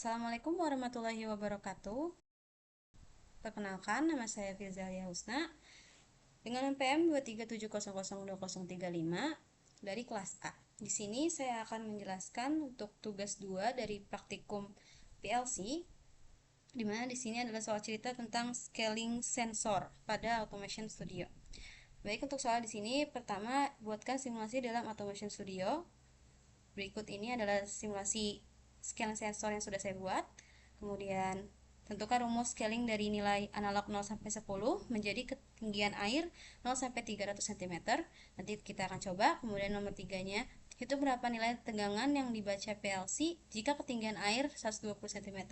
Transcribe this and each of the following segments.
Assalamualaikum warahmatullahi wabarakatuh. Perkenalkan, nama saya Firzalia Husna dengan NPM 237002035 dari kelas A. Di sini saya akan menjelaskan untuk tugas 2 dari praktikum PLC, di mana di sini adalah soal cerita tentang scaling sensor pada Automation Studio. Baik, untuk soal di sini pertama buatkan simulasi dalam Automation Studio. Berikut ini adalah simulasi scaling sensor yang sudah saya buat. Kemudian tentukan rumus scaling dari nilai analog 0 sampai 10 menjadi ketinggian air 0 sampai 300 cm. Nanti kita akan coba. Kemudian nomor 3-nya, hitung berapa nilai tegangan yang dibaca PLC jika ketinggian air 120 cm.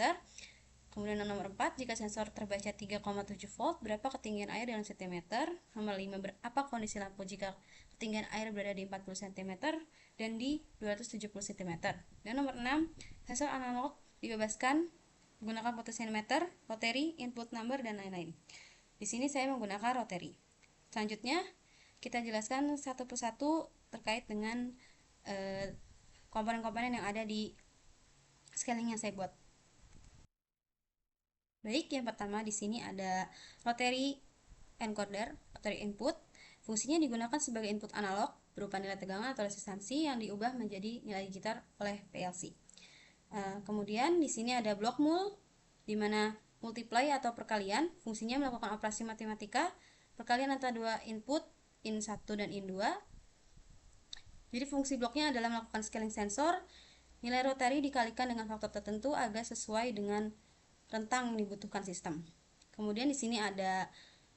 Kemudian nomor 4, jika sensor terbaca 3,7 volt, berapa ketinggian air dalam cm? Nomor 5, apa kondisi lampu jika ketinggian air berada di 40 cm dan di 270 cm? Dan nomor 6, sensor analog dibebaskan menggunakan potentiometer, rotary, input number, dan lain-lain. Di sini saya menggunakan rotary. Selanjutnya, kita jelaskan satu persatu terkait dengan komponen-komponen yang ada di scaling yang saya buat. Baik, yang pertama di sini ada rotary encoder, rotary input. Fungsinya digunakan sebagai input analog berupa nilai tegangan atau resistansi yang diubah menjadi nilai digital oleh PLC. Kemudian di sini ada block mul, di mana multiply atau perkalian, fungsinya melakukan operasi matematika, perkalian antara dua input, in 1 dan in 2. Jadi fungsi bloknya adalah melakukan scaling sensor, nilai rotary dikalikan dengan faktor tertentu agar sesuai dengan rentang yang dibutuhkan sistem. Kemudian di sini ada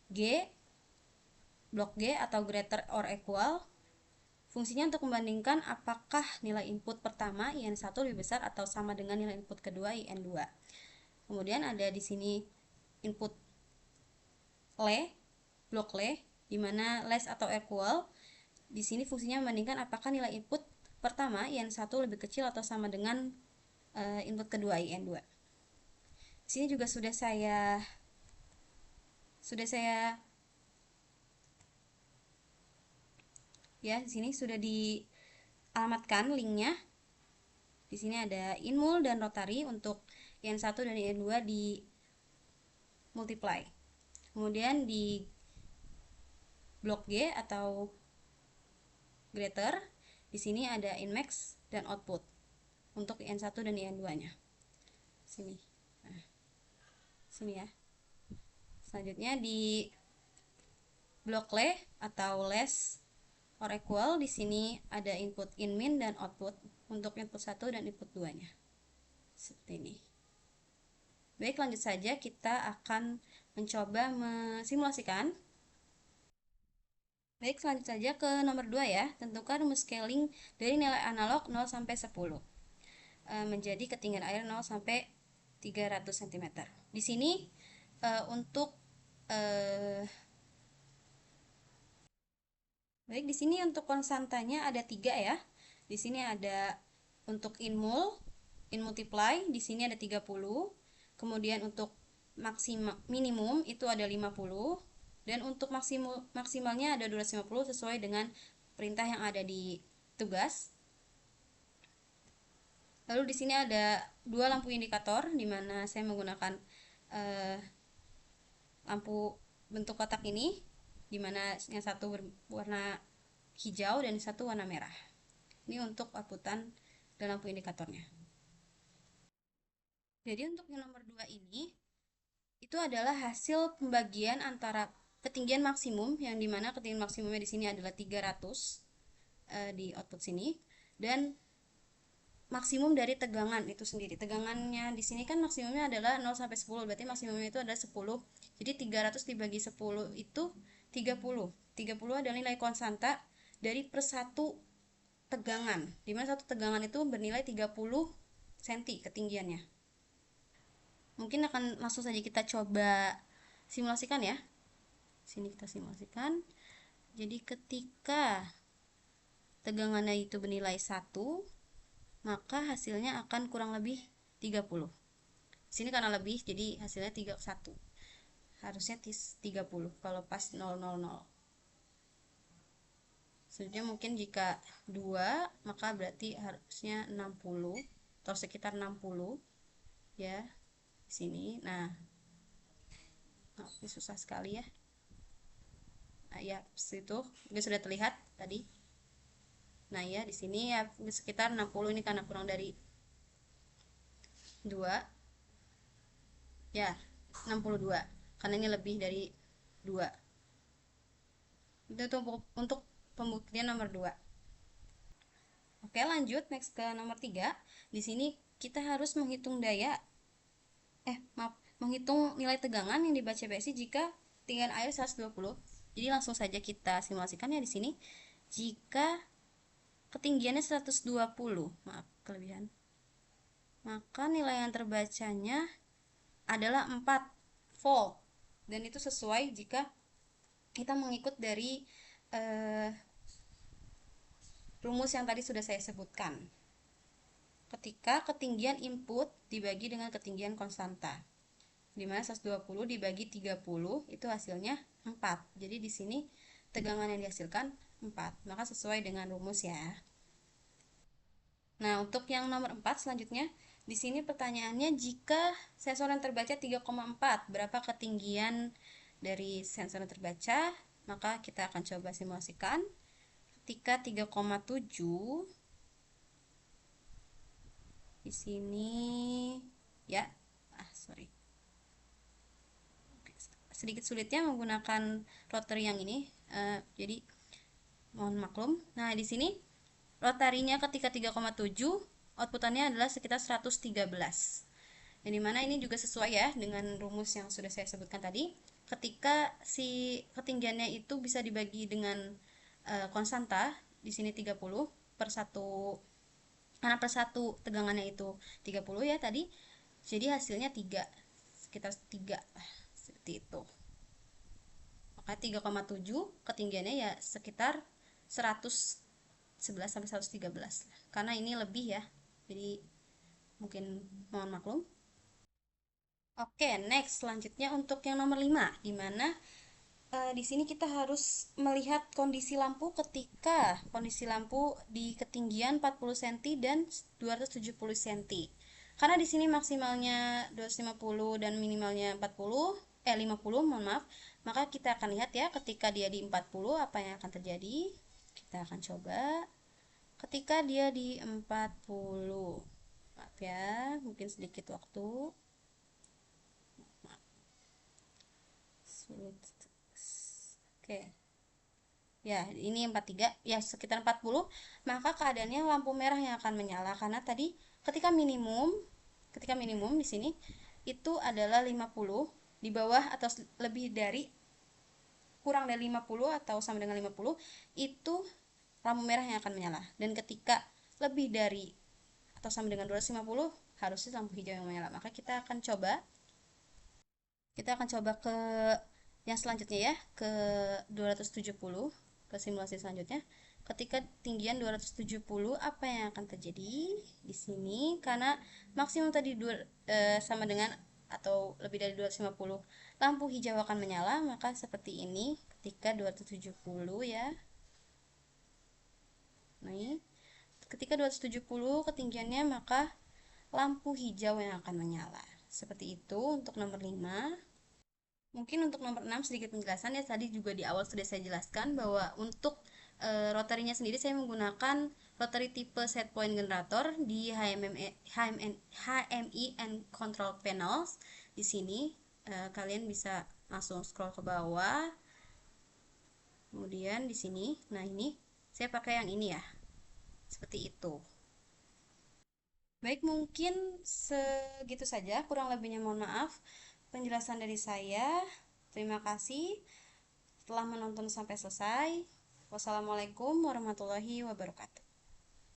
G, blok G atau greater or equal. Fungsinya untuk membandingkan apakah nilai input pertama IN1 lebih besar atau sama dengan nilai input kedua IN2. Kemudian ada di sini input Le, blok Le, di mana less atau equal. Di sini fungsinya membandingkan apakah nilai input pertama IN1 lebih kecil atau sama dengan input kedua IN2. Di sini juga sudah saya ya, di sini sudah dialamatkan linknya. Di sini ada inmul dan rotary untuk IN1 dan IN2 di multiply. Kemudian di blok G atau greater, di sini ada inmax dan output untuk IN1 dan IN2-nya. Sini. Nah, sini ya. Selanjutnya di blok Le atau less or equal, di sini ada input in min dan output untuk input 1 dan input 2-nya. Seperti ini. Baik, lanjut saja, kita akan mencoba mensimulasikan. Baik, selanjut saja ke nomor 2 ya. Tentukan rumus scaling dari nilai analog 0 sampai 10 menjadi ketinggian air 0 sampai 300 cm. Di sini untuk baik, di sini untuk konstantanya ada 3 ya. Di sini ada untuk in multiply, di sini ada 30. Kemudian untuk minimum itu ada 50 dan untuk maksimalnya ada 250 sesuai dengan perintah yang ada di tugas. Lalu di sini ada dua lampu indikator di mana saya menggunakan lampu bentuk kotak ini, di mana yang satu berwarna hijau dan yang satu warna merah. Ini untuk outputan dan lampu indikatornya. Jadi untuk yang nomor 2 ini itu adalah hasil pembagian antara ketinggian maksimum, yang dimana ketinggian maksimumnya di sini adalah 300 di output sini, dan maksimum dari tegangan itu sendiri. Tegangannya di sini kan maksimumnya adalah 0 sampai 10, berarti maksimumnya itu adalah 10. Jadi 300 dibagi 10 itu 30. 30 adalah nilai konstanta dari per satu tegangan, dimana satu tegangan itu bernilai 30 cm ketinggiannya. Mungkin akan langsung saja kita coba simulasikan ya. Sini kita simulasikan. Jadi ketika tegangannya itu bernilai 1, maka hasilnya akan kurang lebih 30. Sini karena lebih, jadi hasilnya 31. Harusnya 30 kalau pas 000. Selanjutnya mungkin jika 2, maka berarti harusnya 60 atau sekitar 60. ya di sini. Nah, ini susah sekali ya. Nah, ya situ ini sudah terlihat tadi. Nah, ya di sini ya sekitar 60, ini karena kurang dari 2. Ya, 62. Karena ini lebih dari 2. Itu untuk pembuktian nomor 2. Oke, lanjut next ke nomor 3. Di sini kita harus menghitung menghitung nilai tegangan yang dibaca PSI jika ketinggian air 120. Jadi langsung saja kita simulasikan ya di sini. Jika ketinggiannya 120, maaf kelebihan, maka nilai yang terbacanya adalah 4 volt. Dan itu sesuai jika kita mengikut dari rumus yang tadi sudah saya sebutkan. Ketika ketinggian input dibagi dengan ketinggian konstanta, dimana 120 dibagi 30 itu hasilnya 4. Jadi di sini tegangan yang dihasilkan 4. Maka sesuai dengan rumus ya. Nah, untuk yang nomor 4 selanjutnya, di sini pertanyaannya jika sensor yang terbaca 3,4, berapa ketinggian dari sensor yang terbaca? Maka kita akan coba simulasikan. Ketika 3,7 di sini ya. Sorry. Sedikit sulitnya menggunakan rotary yang ini. Jadi mohon maklum. Nah, di sini rotarinya ketika 3,7, outputannya adalah sekitar 113. Yang dimana ini juga sesuai ya dengan rumus yang sudah saya sebutkan tadi. Ketika si ketinggiannya itu bisa dibagi dengan konstanta, di sini 30 per 1, karena per 1 tegangannya itu 30 ya tadi. Jadi hasilnya 3, sekitar 3 seperti itu. Maka 3,7 ketinggiannya ya sekitar 111 sampai 113 karena ini lebih ya, jadi mungkin mohon maklum. Oke, next selanjutnya untuk yang nomor 5, dimana di sini kita harus melihat kondisi lampu ketika kondisi lampu di ketinggian 40 cm dan 270 cm. Karena di sini maksimalnya 250 dan minimalnya 50, mohon maaf. Maka kita akan lihat ya ketika dia di 40 apa yang akan terjadi. Kita akan coba ketika dia di 40. Maaf ya, mungkin sedikit waktu. Sulit. Oke. Ya, ini 43, ya sekitar 40, maka keadaannya lampu merah yang akan menyala karena tadi ketika minimum di sini itu adalah 50, di bawah atau lebih dari kurang dari 50 atau sama dengan 50 itu lampu merah yang akan menyala, dan ketika lebih dari atau sama dengan 250 harusnya lampu hijau yang menyala. Maka kita akan coba ke yang selanjutnya ya, ke 270, ke simulasi selanjutnya. Ketika tinggian 270 apa yang akan terjadi di sini? Karena maksimum tadi sama dengan atau lebih dari 250, lampu hijau akan menyala, maka seperti ini ketika 270 ya. Nah, ketika 270 ketinggiannya, maka lampu hijau yang akan menyala. Seperti itu untuk nomor 5. Mungkin untuk nomor 6 sedikit penjelasan ya, tadi juga di awal sudah saya jelaskan bahwa untuk rotarinya sendiri saya menggunakan rotary tipe set point generator di HMI and control panels. Di sini kalian bisa langsung scroll ke bawah. Kemudian di sini, nah ini saya pakai yang ini ya. Seperti itu. Baik, mungkin segitu saja, kurang lebihnya mohon maaf. Penjelasan dari saya. Terima kasih telah menonton sampai selesai. Wassalamualaikum warahmatullahi wabarakatuh.